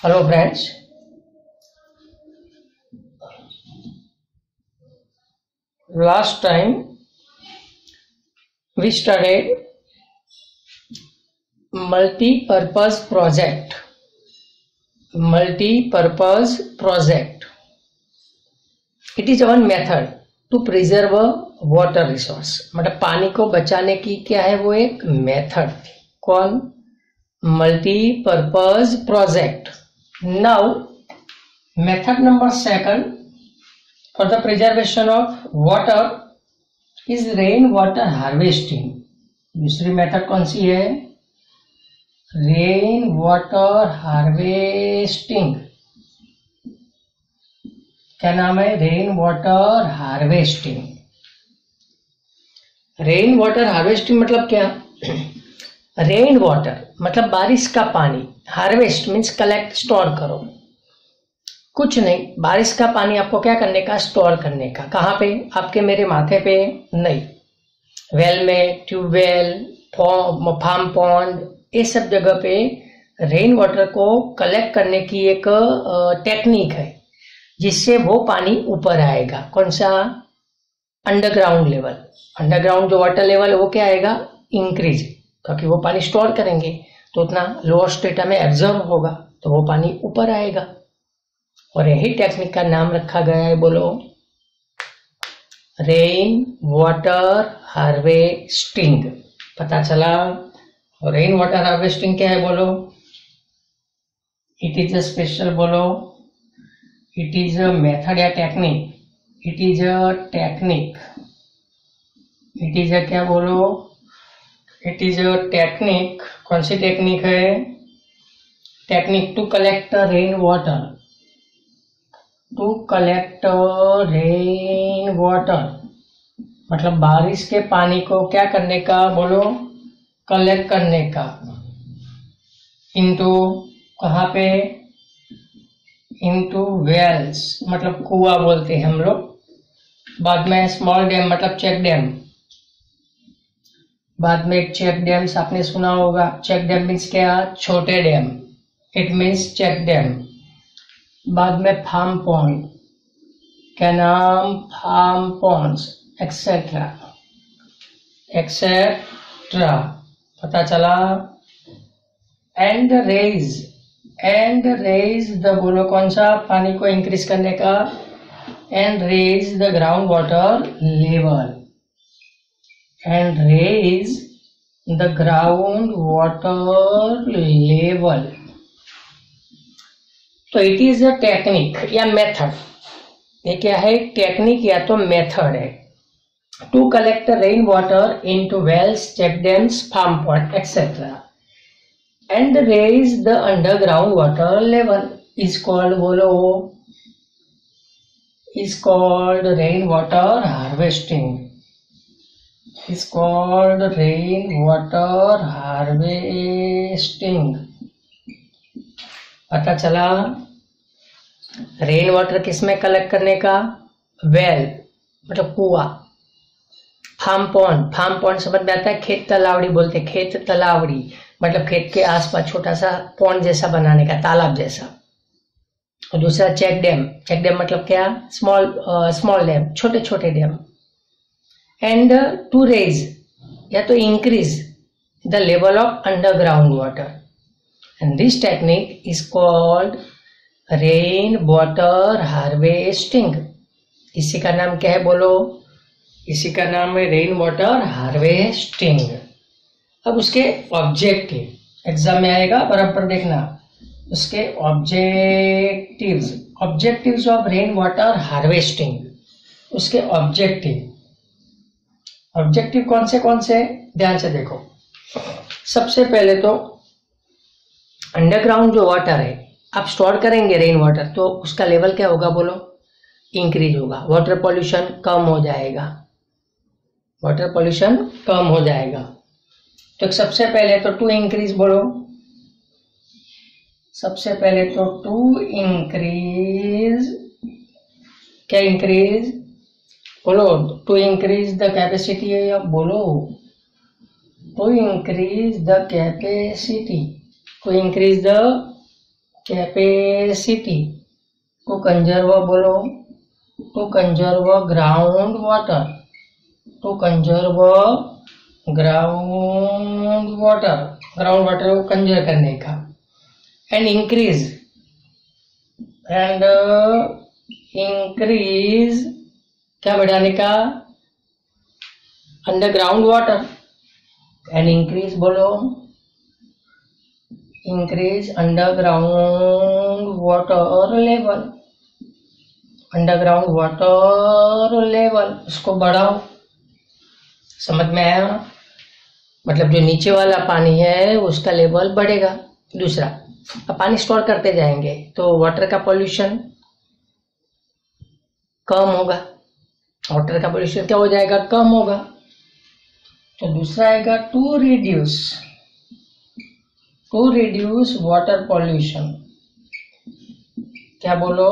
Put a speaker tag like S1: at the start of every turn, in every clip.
S1: Hello friends, last time we studied multi-purpose project. It is one method to preserve a water resource. मतलब पानी को बचाने की क्या है, वो एक मेथड थी. कौन? Multipurpose project. Now method number second for the preservation of water is rain water harvesting. दूसरी मेथड कौन सी है? Rain water harvesting. क्या नाम है? Rain water harvesting. Rain water harvesting मतलब क्या? रेन वाटर मतलब बारिश का पानी. हार्वेस्ट मीन्स कलेक्ट, स्टोर करो. कुछ नहीं, बारिश का पानी आपको क्या करने का? स्टोर करने का. कहाँ पे? आपके मेरे माथे पे नहीं, वेल में, ट्यूबवेल, फार्म पॉन्ड, ये सब जगह पे रेन वाटर को कलेक्ट करने की एक टेक्निक है जिससे वो पानी ऊपर आएगा. कौन सा? Underground level. अंडरग्राउंड जो वाटर लेवल है वो क्या आएगा? इंक्रीज. क्योंकि वो पानी स्टोर करेंगे तो उतना लोअर स्टेटा में एब्जॉर्ब होगा, तो वो पानी ऊपर आएगा. और यही टेक्निक का नाम रखा गया है, बोलो, रेन वाटर हार्वेस्टिंग. पता चला? और रेन वाटर हार्वेस्टिंग क्या है? बोलो. इट इज अ स्पेशल, बोलो, इट इज अ मेथड या technique. It is a technique. It is a क्या? बोलो. It is a technique. कौन सी टेक्निक है? Technique to collect rain water. To collect rain water मतलब बारिश के पानी को क्या करने का? बोलो, कलेक्ट करने का. इनटू कहाँ पे? इनटू वेल्स मतलब कुआं बोलते हैं हम लोग. बाद में स्मॉल डैम मतलब चेक डैम. बाद में चेक डैम्स आपने सुना होगा. चेक डैम मीन्स क्या? छोटे dam. It means check dam. बाद में फार्म पॉन्ड. क्या नाम? Farm ponds, etcetera etcetera. पता चला? And raise. And raise the, बोलो, कौन सा? पानी को इंक्रीज करने का. And raise the ground water level. And raise the ground water level. तो इट इज अ टेक्निक या मेथड. ये क्या है? टेक्निक या तो मेथड है. To collect rain water into wells, check dams, farm pond etcetera and raise the underground water level is called, बोलो, is called rain water harvesting. Is called rain water harvesting. पता चला? Rain water किसमें collect करने का? Well मतलब कुआ. Farm pond. Farm pond समझ में आता है? खेत तालावड़ी बोलते हैं. खेत तालावड़ी मतलब खेत के आसपास छोटा सा पॉन्ड जैसा बनाने का, तालाब जैसा. और दूसरा चेक डैम. चेक डैम मतलब क्या? स्मॉल डैम, छोटे छोटे डैम. एंड टू रेज या तो increase the level of underground water. And this technique is called rain water harvesting. इसी का नाम क्या है? बोलो. इसी का नाम है रेन वाटर हार्वेस्टिंग. अब उसके ऑब्जेक्टिव एग्जाम में आएगा, बराबर देखना. उसके objectives. Objectives of rain water harvesting. उसके ऑब्जेक्टिव. ऑब्जेक्टिव कौन से? ध्यान से देखो. सबसे पहले तो अंडरग्राउंड जो वाटर है आप स्टोर करेंगे रेन वाटर, तो उसका लेवल क्या होगा? बोलो, इंक्रीज होगा. वाटर पॉल्यूशन कम हो जाएगा. वाटर पॉल्यूशन कम हो जाएगा. तो सबसे पहले तो टू इंक्रीज, बोलो. सबसे पहले तो टू इंक्रीज. क्या इंक्रीज? बोलो. टू इंक्रीज द कैपेसिटी है या बोलो. To increase the capacity. to increase the capacity to conserve बोलो, to conserve ground water, to conserve ground water, ground water को कंजर्व करने का, एंड इंक्रीज क्या बढ़ाने का, अंडरग्राउंड वाटर, एंड इंक्रीज बोलो, increase underground water level, underground water level, उसको बढ़ाओ। समझ में आया? मतलब जो नीचे वाला पानी है उसका लेवल बढ़ेगा। दूसरा, अब पानी स्टोर करते जाएंगे तो वाटर का पॉल्यूशन कम होगा, वाटर का पॉल्यूशन क्या हो जाएगा, कम होगा। तो दूसरा आएगा टू रिड्यूस वाटर पॉल्यूशन, क्या बोलो,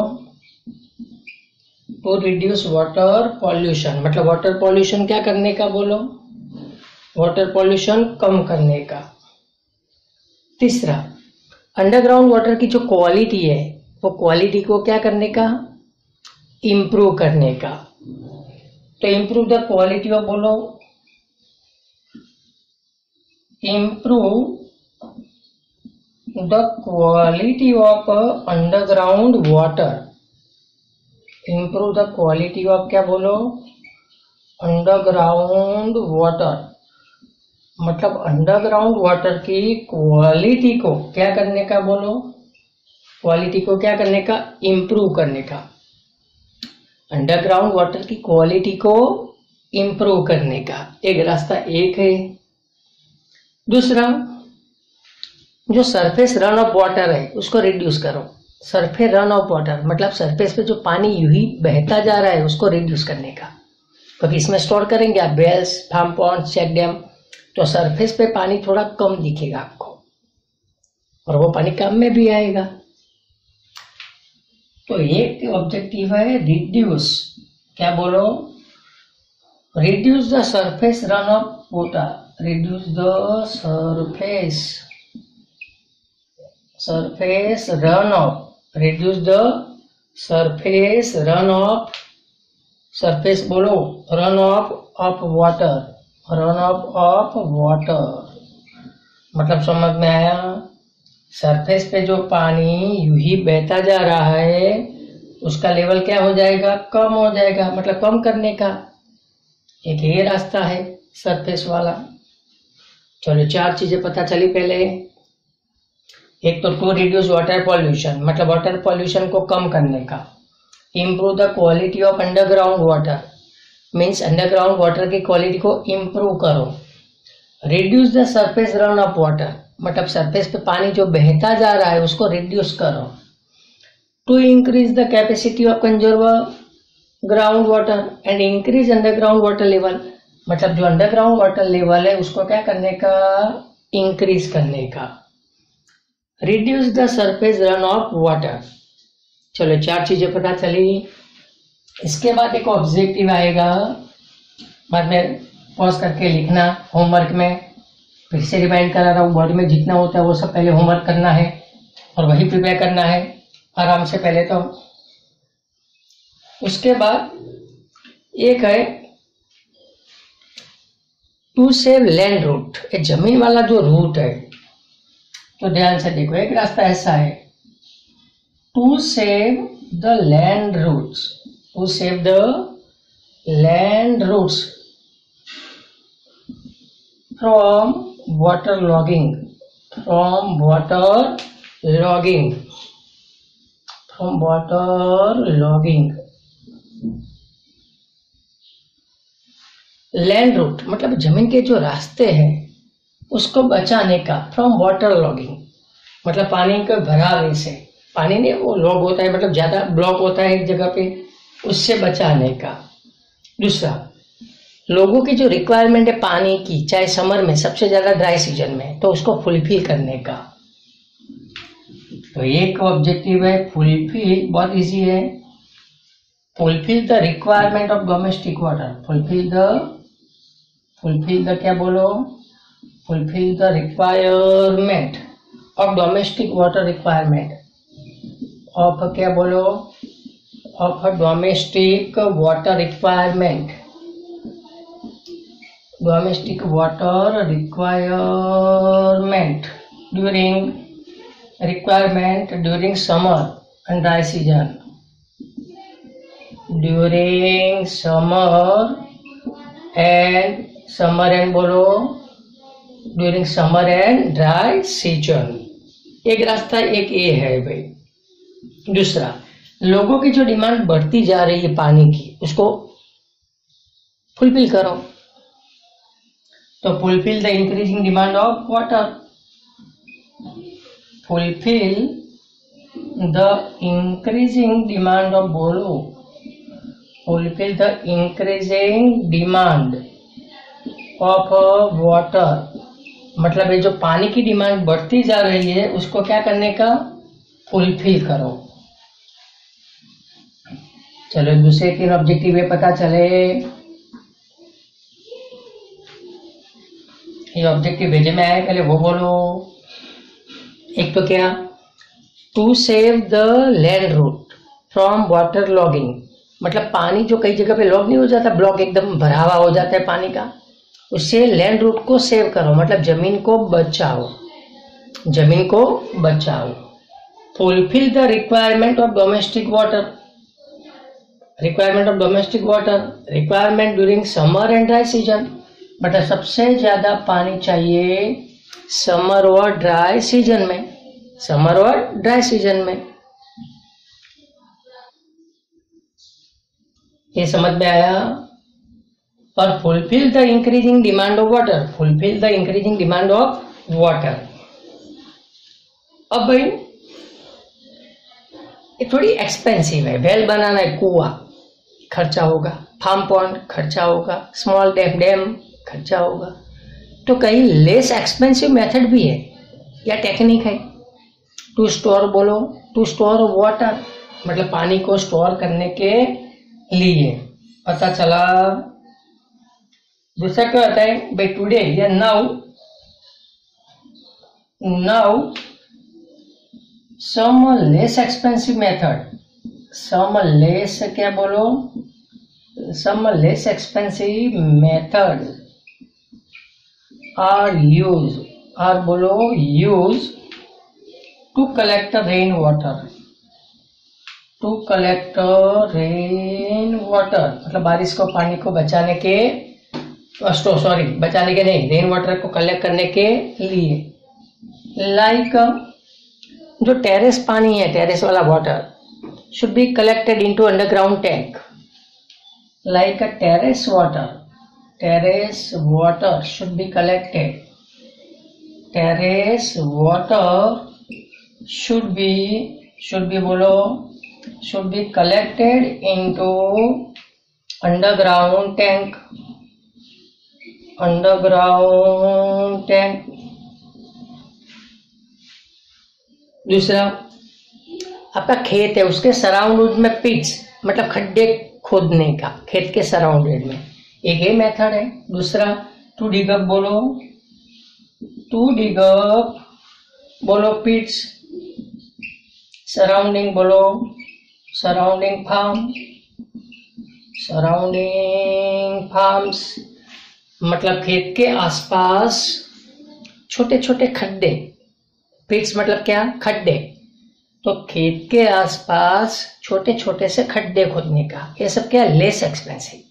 S1: टू रिड्यूस वाटर पॉल्यूशन, मतलब वाटर पॉल्यूशन क्या करने का बोलो, वाटर पॉल्यूशन कम करने का। तीसरा, अंडरग्राउंड वाटर की जो क्वालिटी है वो क्वालिटी को क्या करने का, इम्प्रूव करने का। तो इम्प्रूव द क्वालिटी ऑफ बोलो, improve the quality of underground water, improve the quality of क्या बोलो, अंडरग्राउंड वाटर, मतलब अंडरग्राउंड वाटर की क्वालिटी को क्या करने का बोलो, क्वालिटी को क्या करने का, इम्प्रूव करने का। अंडरग्राउंड वाटर की क्वालिटी को इम्प्रूव करने का एक रास्ता एक है। दूसरा, जो सरफेस रन ऑफ वाटर है उसको रिड्यूस करो। सरफेस रन ऑफ वाटर मतलब सरफेस पे जो पानी यूं ही बहता जा रहा है उसको रिड्यूस करने का, क्योंकि इसमें स्टोर करेंगे आप wells, farm pond, check dam, तो सरफेस पे पानी थोड़ा कम दिखेगा आपको और वो पानी काम में भी आएगा। तो एक ऑब्जेक्टिव है रिड्यूस, क्या बोलो, reduce the surface run off water, reduce the surface run off, reduce the surface run off, surface बोलो, run off water, run off water, मतलब समझ में आया, सरफेस पे जो पानी यूं ही बहता जा रहा है उसका लेवल क्या हो जाएगा, कम हो जाएगा, मतलब कम करने का एक ये रास्ता है सरफेस वाला। चलो 4 चीजें पता चली पहले। एक तो टू रिड्यूस वाटर पॉल्यूशन, मतलब वाटर पॉल्यूशन को कम करने का। Improve the quality of underground water means underground water की क्वालिटी को इम्प्रूव करो। Reduce the surface run off water मतलब सरफेस पे पानी जो बहता जा रहा है उसको रिड्यूस करो। To increase the capacity of conserve ground water and increase underground water level मतलब जो अंडरग्राउंड वाटर लेवल है उसको क्या करने का, इंक्रीज करने का। Reduce the surface run off water. चलो 4 चीजें पता चली। इसके बाद एक ऑब्जेक्टिव आएगा, बाद में पॉज करके लिखना होमवर्क में, फिर से रिमाइंड करा रहा हूँ, बोर्ड में जितना होता है वो सब पहले होमवर्क करना है और वही प्रिपेयर करना है आराम से पहले। तो उसके बाद एक है टू सेव लैंड रूट, ये जमीन वाला जो रूट है, तो ध्यान से देखो, एक रास्ता ऐसा है to save the land routes, to save the land routes from water logging, from water logging, from water logging. Land route मतलब जमीन के जो रास्ते हैं उसको बचाने का, फ्रॉम वाटर लॉगिंग मतलब पानी के भरावे से, पानी नहीं वो लॉग होता है मतलब ज्यादा ब्लॉक होता है एक जगह पे, उससे बचाने का। दूसरा, लोगों की जो रिक्वायरमेंट है पानी की, चाहे समर में सबसे ज्यादा ड्राई सीजन में, तो उसको फुलफिल करने का। तो एक ऑब्जेक्टिव है फुलफिल, बहुत इजी है, fulfil the requirement of domestic water, fulfil the क्या बोलो, fulfil the requirement of domestic water requirement, of क्या बोलो, of domestic water requirement, domestic water requirement during summer and dry season, during summer and बोलो, during summer and dry season. एक रास्ता एक ये है भाई। दूसरा, लोगों की जो डिमांड बढ़ती जा रही है पानी की, उसको फुलफिल करो। तो fulfil the increasing demand of water, fulfil the increasing demand of बोलो, fulfil the increasing demand of water, मतलब ये जो पानी की डिमांड बढ़ती जा रही है उसको क्या करने का, फुलफिल करो। चलो दूसरे 3 ऑब्जेक्टिव ये पता चले। ये ऑब्जेक्टिव भेजे में आए, पहले वो बोलो। एक तो क्या, to save the land route from water logging, मतलब पानी जो कई जगह पे लॉग नहीं हो जाता, ब्लॉक एकदम भरा हुआ हो जाता है पानी का, उससे लैंड रूट को सेव करो, मतलब जमीन को बचाओ, जमीन को बचाओ। Fulfil the requirement of domestic water, requirement during summer and dry season, मतलब सबसे ज्यादा पानी चाहिए समर और ड्राई सीजन में, समर और ड्राई सीजन में। ये समझ में आया। और fulfil the increasing demand of water, fulfil the increasing demand of water. अब भाई ये थोड़ी एक्सपेंसिव है, वेल बनाना है, कुआ खर्चा होगा, फार्म पॉन्ड खर्चा होगा, स्मॉल डैम खर्चा होगा। तो कहीं लेस एक्सपेंसिव मेथड भी है या टेक्निक है। टू स्टोर बोलो, टू स्टोर वाटर, मतलब पानी को स्टोर करने के लिए। पता चला। दूसरा क्या होता है भाई, टुडे या now some less expensive method, some less क्या बोलो, some less expensive method are बोलो use to collect rain water, to collect rain water, मतलब बारिश को पानी को बचाने के, बचाने के नहीं, रेन वाटर को कलेक्ट करने के लिए। लाइक जो टेरेस पानी है, टेरेस वाला water should be collected into underground tank, like a terrace water should be collected, terrace water should be बोलो, should be collected into underground tank। दूसरा, आपका खेत है, उसके सराउंड में पिट्स, मतलब खड्डे खोदने का, खेत के सराउंडेड में, एक ये मेथड है। दूसरा, टू डिग अप बोलो, पिट्स, सराउंडिंग बोलो, सराउंडिंग फार्म्स, मतलब खेत के आसपास छोटे छोटे खड्डे, पिट्स मतलब क्या, खड्डे, तो खेत के आसपास छोटे छोटे से खड्डे खोदने का, ये सब क्या, लेस एक्सपेंसिव।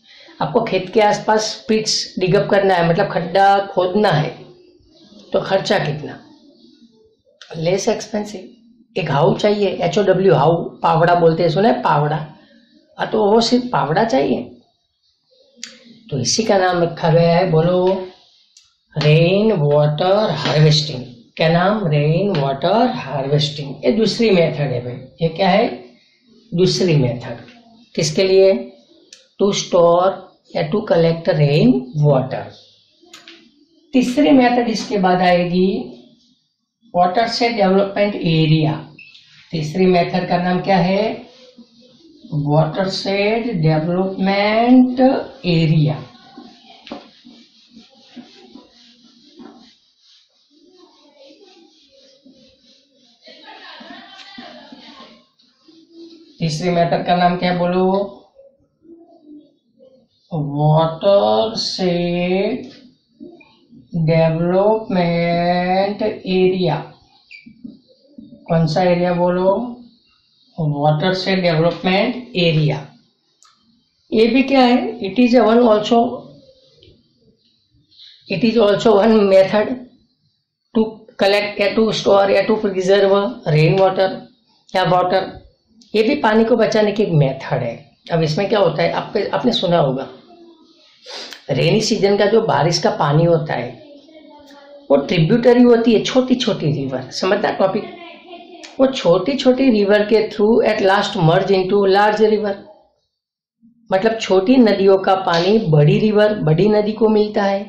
S1: आपको खेत के आसपास पिट्स डिगअप करना है, मतलब खड्डा खोदना है, तो खर्चा कितना, लेस एक्सपेंसिव। एक हाउ चाहिए, HOW हाउ, पावड़ा बोलते हैं, सुना है पावड़ा, तो वो सिर्फ पावड़ा चाहिए, तो इसी का नाम रखा गया है, बोलो रेन वाटर हार्वेस्टिंग। क्या नाम, रेन वाटर हार्वेस्टिंग। ये दूसरी मेथड है भाई, ये क्या है, दूसरी मेथड। किसके लिए, टू स्टोर या टू कलेक्ट रेन वाटर। तीसरी मेथड इसके बाद आएगी, वाटर से डेवलपमेंट एरिया। तीसरी मेथड का नाम क्या है, वाटर से डेवलपमेंट एरिया। तीसरी मेथड का नाम क्या है बोलो? Watershed development area. कौन सा एरिया बोलो? Watershed development area. ये भी क्या है? It is also one method to collect या टू स्टोर या टू प्रिजर्व रेन वाटर या वाटर। ये भी पानी को बचाने की एक मेथड है। अब इसमें क्या होता है, आपने सुना होगा, रेनी सीजन का जो बारिश का पानी होता है वो ट्रिब्यूटरी होती है, छोटी छोटी रिवर। समझना टॉपिक? वो छोटी छोटी रिवर के through at last merge into large river. मतलब छोटी नदियों का पानी बड़ी रिवर, बड़ी नदी को मिलता है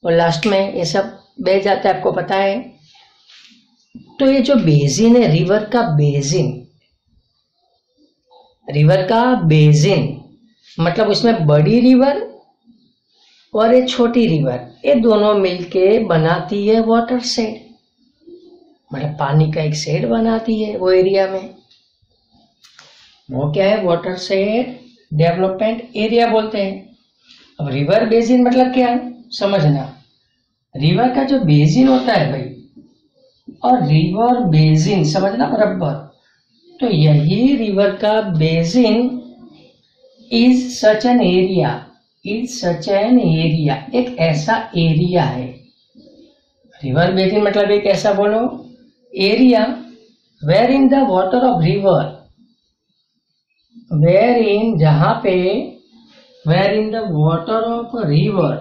S1: और लास्ट में ये सब बह जाता है, आपको पता है। तो ये जो बेसिन है, रिवर का बेसिन मतलब उसमें बड़ी रिवर और ये छोटी रिवर, ये दोनों मिलके बनाती है वाटर शेड। मतलब पानी का एक शेड बनाती है वो एरिया में। वो क्या है? वाटर शेड डेवलपमेंट एरिया बोलते हैं। अब रिवर बेसिन मतलब क्या है समझना। रिवर का जो बेसिन होता है भाई, और रिवर बेसिन समझना बराबर। तो यही रिवर का basin is such an area, एक ऐसा एरिया है। रिवर बेसिन मतलब एक ऐसा बोलो area wherein the water of river, wherein जहां पे, wherein the water of river,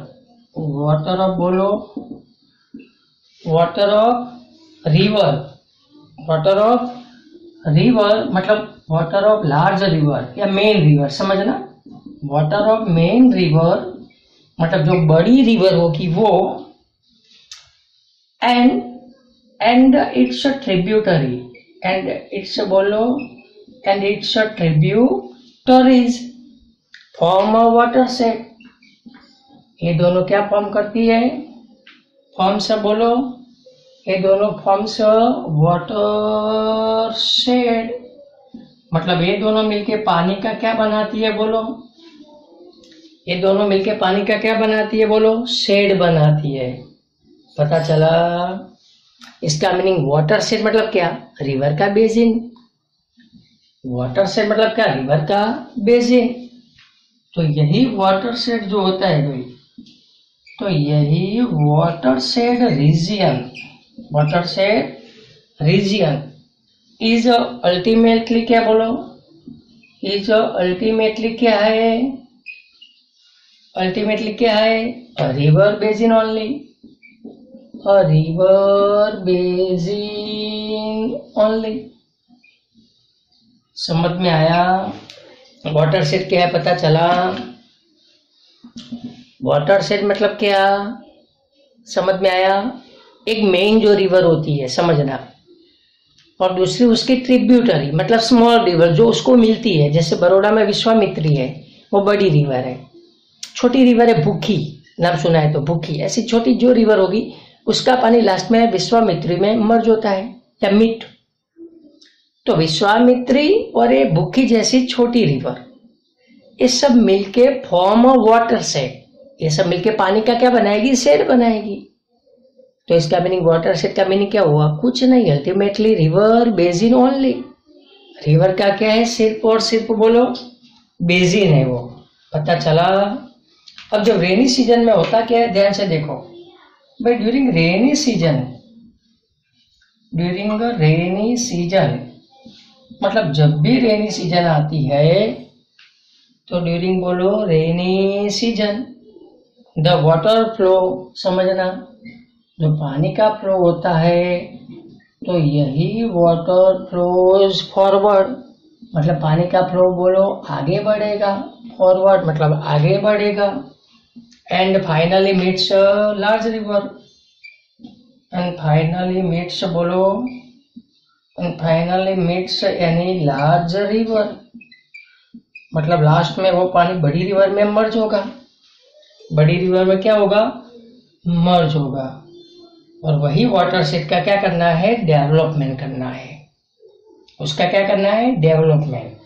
S1: water of बोलो, वाटर ऑफ रिवर मतलब वाटर ऑफ लार्ज रिवर या मेन रिवर। समझना, वाटर ऑफ मेन रिवर मतलब जो बड़ी रिवर होगी वो, and its tributary, and its बोलो, and its tributaries form a watershed. ये दोनों क्या फॉर्म करती है? फॉर्म्स बोलो, ये दोनों फॉर्म्स वाटर शेड। मतलब ये दोनों मिलके पानी का क्या बनाती है बोलो? ये दोनों मिलके पानी का क्या बनाती है बोलो? शेड बनाती है। पता चला? इसका मीनिंग वाटर शेड मतलब क्या? रिवर का बेसिन। वाटर शेड मतलब क्या? रिवर का बेसिन। तो यही वाटर शेड जो होता है भाई, तो यही water shade region is ultimately क्या बोलो? इज अल्टीमेटली क्या है? अल्टीमेटली क्या है? A river basin only, a river basin only. समझ में आया? वाटर शेड क्या है पता चला? वाटर शेड मतलब क्या समझ में आया? एक मेन जो रिवर होती है समझना, और दूसरी उसकी ट्रिब्यूटरी मतलब स्मॉल रिवर जो उसको मिलती है। जैसे बड़ौदा में विश्वामित्री है, वो बड़ी रिवर है। छोटी रिवर है भूखी, नाम सुना है तो भूखी। ऐसी छोटी जो रिवर होगी उसका पानी लास्ट में विश्वामित्री में मर्ज होता है या मिट। तो विश्वामित्री और ये भूखी जैसी छोटी रिवर, ये सब मिलके फॉर्म ऑफ वाटर शेड। ये सब मिलके पानी का क्या बनाएगी? शेड बनाएगी। तो इसका मीनिंग वाटर शेड का मीनिंग क्या हुआ? कुछ नहीं, ultimately river basin only. River का क्या है? सिर्फ और सिर्फ बोलो बेसिन है वो। पता चला? अब जब रेनी सीजन में होता क्या है ध्यान से देखो भाई। ड्यूरिंग रेनी सीजन मतलब जब भी रेनी सीजन आती है तो ड्यूरिंग बोलो rainy season, the water flow समझना, जो पानी का फ्लो होता है, तो यही वाटर फ्लोज फॉरवर्ड मतलब पानी का फ्लो बोलो आगे बढ़ेगा, फॉरवर्ड मतलब आगे बढ़ेगा, and finally meets large river, and finally meets बोलो, एंड फाइनली मीट्स यानी लार्ज रिवर मतलब लास्ट में वो पानी बड़ी रिवर में मर्ज होगा। बड़ी रिवर में क्या होगा? मर्ज होगा। और वही वाटर शेड का क्या करना है? डेवलपमेंट करना है। उसका क्या करना है? डेवलपमेंट।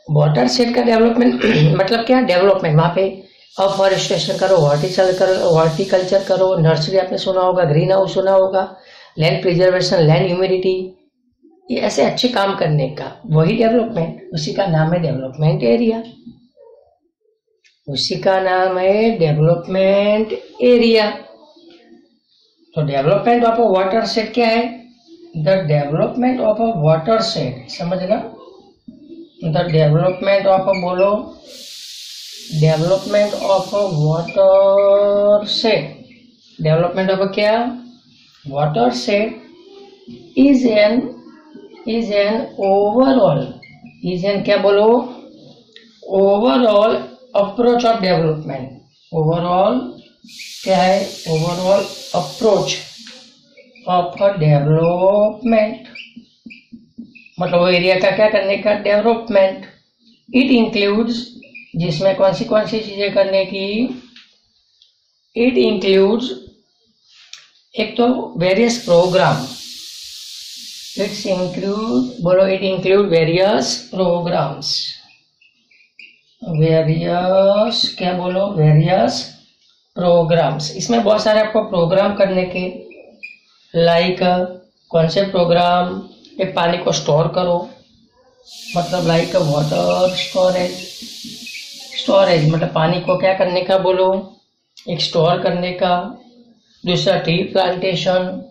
S1: वाटर शेड का डेवलपमेंट मतलब क्या, डेवलपमेंट, वहां पे अफॉरेस्टेशन करो, हॉर्टिकल्चर करो, नर्सरी आपने सुना होगा, ग्रीन हाउस सुना होगा, लैंड प्रिजर्वेशन, लैंड ह्यूमिडिटी, ये ऐसे अच्छे काम करने का वही डेवलपमेंट, उसी का नाम है डेवलपमेंट एरिया, उसी का नाम है डेवलपमेंट एरिया। तो development of a watershed क्या है, the development of a watershed, समझना, द डेवलपमेंट ऑफ अ, बोलो, development of a watershed, development of क्या, watershed is an overall, is an क्या बोलो, overall approach of development, overall क्या है, overall approach of a development, मतलब वो area का क्या करने का, डेवलपमेंट। इट इंक्लूड्स, जिसमें कौन सी चीजें करने की, इट इंक्लूड्स, एक तो वेरियस प्रोग्राम, इट्स इंक्लूड, बोलो, it include various programmes, various क्या बोलो, वेरियस प्रोग्राम्स, इसमें बहुत सारे आपको प्रोग्राम करने के, लाइक कौन से प्रोग्राम, एक पानी को स्टोर करो, मतलब लाइक वाटर स्टोरेज मतलब पानी को क्या करने का, बोलो, एक स्टोर करने का। दूसरा ट्री प्लांटेशन,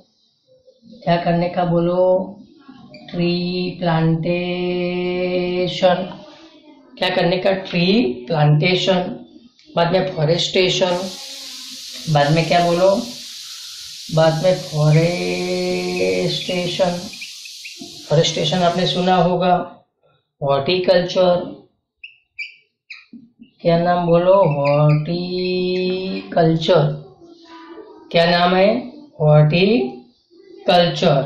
S1: क्या करने का, बोलो, ट्री प्लांटेशन, क्या करने का, ट्री प्लांटेशन। बाद में फॉरेस्टेशन, बाद में क्या बोलो, बाद में फॉरेस्टेशन, फॉरेस्टेशन आपने सुना होगा। हॉर्टिकल्चर, क्या नाम बोलो, हॉर्टिकल्चर, क्या नाम है, हॉर्टिकल्चर।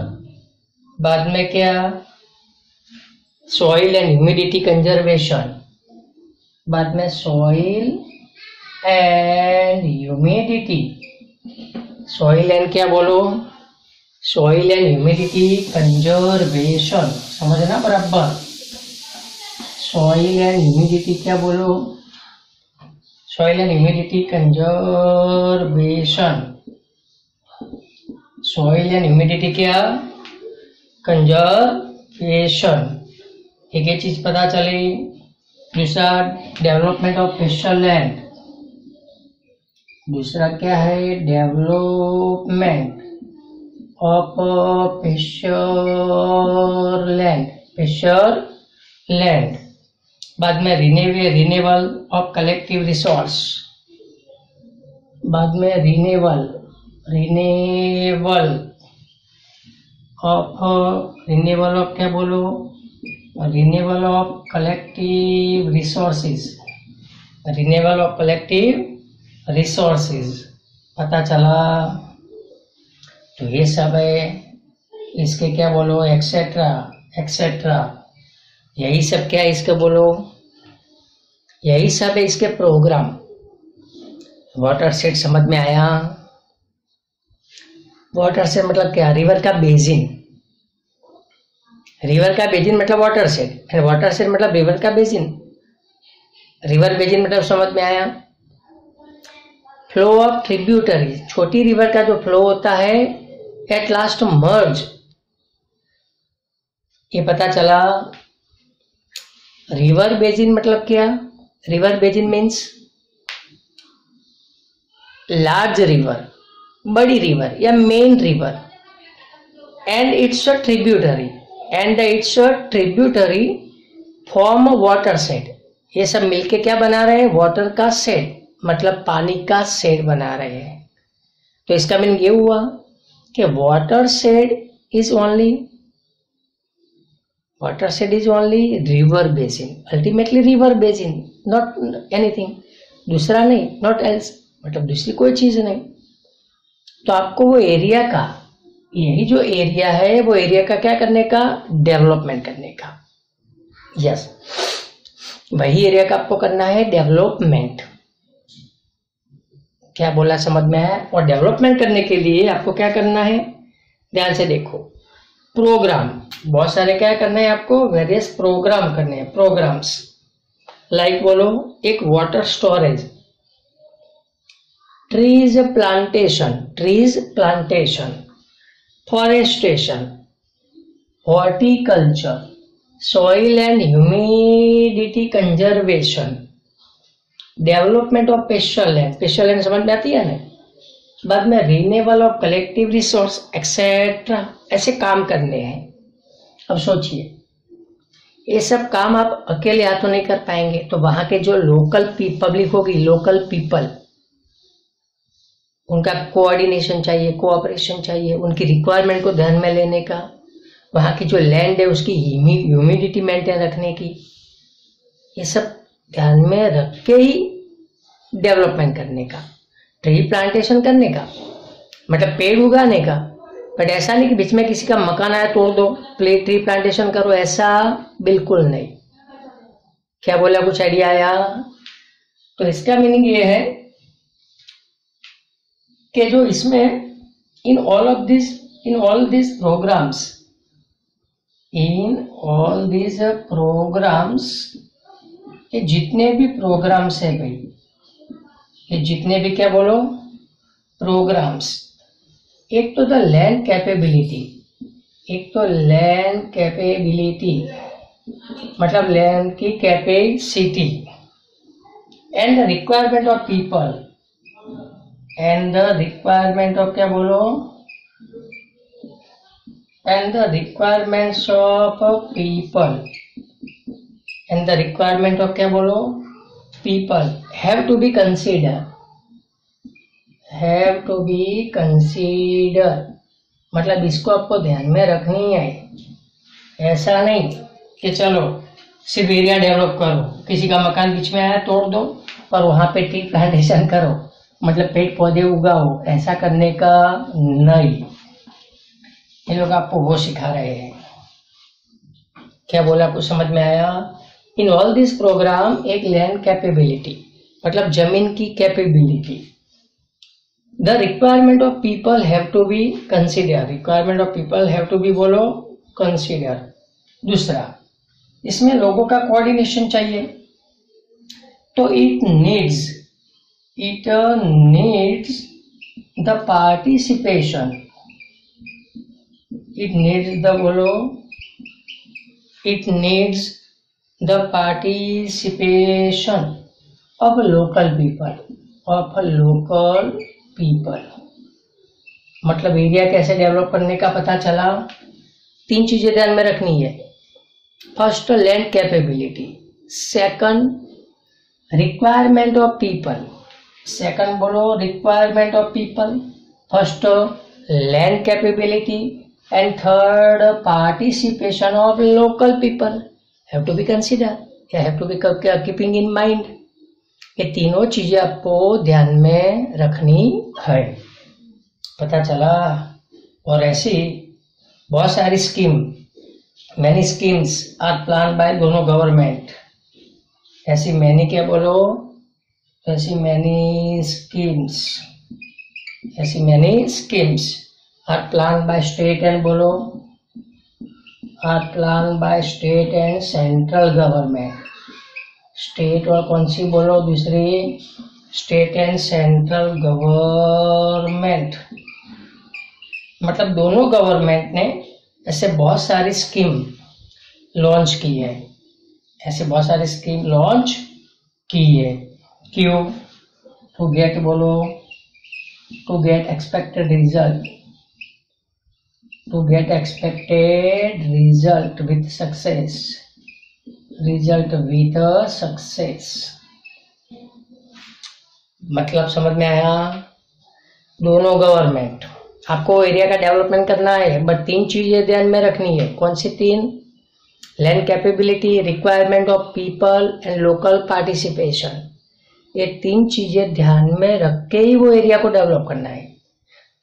S1: बाद में क्या, सॉइल एंड ह्यूमिडिटी कंजर्वेशन, बाद में soil and humidity, soil and क्या बोलो, सॉइल एंड ह्यूमिडिटी कंजर्वेशन, समझना बराबर, सॉइल एंड ह्यूमिडिटी क्या बोलो, soil and humidity conservation, soil and humidity क्या, कंजर्वेशन। एक ये चीज पता चली। दूसरा डेवलपमेंट ऑफ पेस्चर लैंड, दूसरा क्या है, डेवलपमेंट ऑफ पेस्चर लैंड। बाद में रिन्यूअल ऑफ कलेक्टिव रिसोर्स, बाद में रिन्यूअल ऑफ क्या बोलो, रिन्यूअल ऑफ कलेक्टिव रिसोर्सेज, पता चला। तो ये सब है, इसके क्या बोलो, एक्सेट्रा, यही सब क्या है इसके बोलो, यही सब है इसके प्रोग्राम। वाटर शेड समझ में आया। वाटर शेड मतलब क्या, रिवर का बेसिन, रिवर का बेसिन मतलब वाटर शेड, वाटर शेड मतलब रिवर का बेसिन, रिवर बेसिन मतलब समझ में आया। फ्लो ऑफ ट्रिब्यूटरी, छोटी रिवर का जो फ्लो होता है एट लास्ट मर्ज, ये पता चला। रिवर बेसिन मतलब क्या, river basin means large river, बड़ी रिवर या main river, and it's a tributary, form water shade. ये सब मिलके क्या बना रहे हैं, वाटर का शेड, मतलब पानी का शेड बना रहे हैं। तो इसका मीनिंग ये हुआ कि water shade is only river basin, ultimately river basin, not anything, दूसरा नहीं, नॉट एल्स, मतलब दूसरी कोई चीज नहीं। तो आपको वो एरिया का, यही जो एरिया है वो एरिया का क्या करने का, डेवलपमेंट करने का। यस, वही एरिया का आपको करना है डेवलपमेंट। क्या बोला समझ में है। और डेवलपमेंट करने के लिए आपको क्या करना है, ध्यान से देखो, प्रोग्राम, बहुत सारे क्या करना है आपको, वेरियस प्रोग्राम करने हैं, प्रोग्राम्स। लाइक बोलो एक water storage, trees plantation, forestation, horticulture, soil and humidity conservation, development of pasture land समझ में आती है ना। बाद में renewable of collective resource etcetera, ऐसे काम करने हैं। अब सोचिए ये सब काम आप अकेले हाथों नहीं कर पाएंगे, तो वहां के जो लोकल पब्लिक होगी, लोकल पीपल, उनका कोऑर्डिनेशन चाहिए, कोऑपरेशन चाहिए, उनकी रिक्वायरमेंट को ध्यान में लेने का, वहां की जो लैंड है उसकी ह्यूमिडिटी मेंटेन रखने की, ये सब ध्यान में रख के ही डेवलपमेंट करने का, ट्री प्लांटेशन करने का, मतलब पेड़ उगाने का। बट ऐसा नहीं कि बीच में किसी का मकान आया तोड़ दो, ट्री प्लांटेशन करो, ऐसा बिल्कुल नहीं। क्या बोला, कुछ आइडिया आया? तो इसका मीनिंग ये है कि जो इसमें इन ऑल दिस प्रोग्राम्स, ये जितने भी प्रोग्राम्स है भाई, ये जितने भी क्या बोलो प्रोग्राम्स, एक तो द लैंड कैपेबिलिटी, मतलब लैंड की capacity, and the requirement of people, and the requirement of क्या बोलो, and the requirements of people, and the requirement of क्या बोलो people have to be considered, मतलब इसको आपको ध्यान में रखनी है। ऐसा नहीं कि चलो सिर्फ एरिया डेवलप करो, किसी का मकान बीच में आया तोड़ दो और वहां पे ट्री प्लांटेशन करो, मतलब पेड़ पौधे उगाओ, ऐसा करने का नहीं। ये लोग आपको वो सिखा रहे हैं। क्या बोला, कुछ समझ में आया? इन ऑल दिस प्रोग्राम एक लैंड कैपेबिलिटी, मतलब जमीन की capability, the requirement of people have to be consider, requirement of people have to be बोलो कंसिडर। दूसरा, इसमें लोगों का कोऑर्डिनेशन चाहिए, तो it needs the participation, it needs the participation of local people, मतलब एरिया कैसे डेवलप करने का पता चला। 3 चीजें ध्यान में रखनी है। First land capability, second requirement of people, second बोलो requirement of people, first land capability, and third participation of local people have to be considered, have to be keeping in mind। ये तीनों चीजें आपको ध्यान में रखनी है। पता चला? और ऐसी बहुत सारी many schemes are plan by दोनों गवर्नमेंट। ऐसी मैनी क्या बोलो, ऐसी many schemes are plan by state and बोलो, are planned by state and central government। State और कौन सी बोलो दूसरी, स्टेट एंड सेंट्रल गवर्नमेंट, मतलब दोनों गवर्नमेंट ने ऐसे बहुत सारी स्कीम लॉन्च की है, ऐसे बहुत सारी स्कीम लॉन्च की है। क्यों? टू गेट बोलो, to get expected result, to get expected result with success, मतलब समझ में आया? दोनों गवर्नमेंट, आपको एरिया का डेवलपमेंट करना है, बट 3 चीजें ध्यान में रखनी है। कौन सी 3? Land capability, requirement of people and local participation. ये 3 चीजें ध्यान में रख के ही वो एरिया को डेवलप करना है।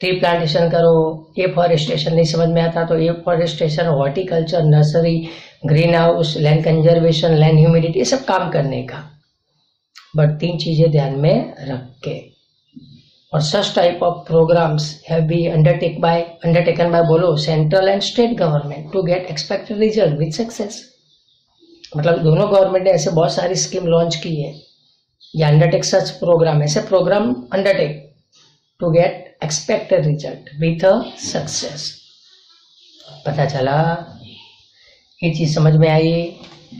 S1: ट्री प्लांटेशन करो, ये फॉरेस्टेशन नहीं समझ में आता तो ये forestation, horticulture, nursery, green house, land conservation, land humidity, ये सब काम करने का, बट 3 चीजें ध्यान में रख के। और such type of programmes have be undertaken by बोलो central and state government to get expected result with success. मतलब दोनों गवर्नमेंट ने ऐसे बहुत सारी स्कीम लॉन्च की है या अंडरटेक सच प्रोग्राम, ऐसे programme undertake to get expected result with a success. पता चला, ये चीज समझ में आई।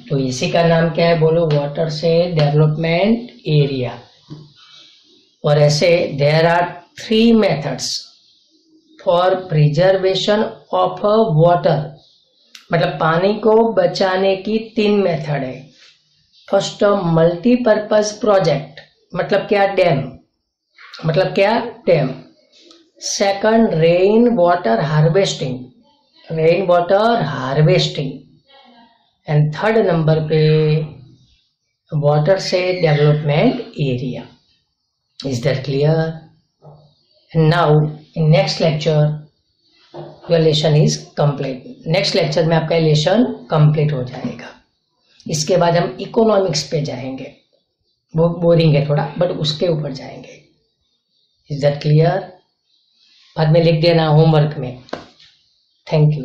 S1: तो इसी का नाम क्या है बोलो, वाटर से डेवलपमेंट एरिया। और ऐसे there are 3 methods for preservation of a water, मतलब पानी को बचाने की 3 मेथड है। फर्स्ट मल्टीपर्पज प्रोजेक्ट, मतलब क्या, डैम, मतलब क्या, dam. Second rain water harvesting, rain water harvesting. And third number पे वाटर से development area. Is that clear? Now in next lecture your lesson is complete. Next lecture में आपका lesson complete हो जाएगा। इसके बाद हम इकोनॉमिक्स पे जाएंगे, वो बोरिंग है थोड़ा, बट उसके ऊपर जाएंगे। Is that clear? बाद में लिख देना होमवर्क में। Thank you.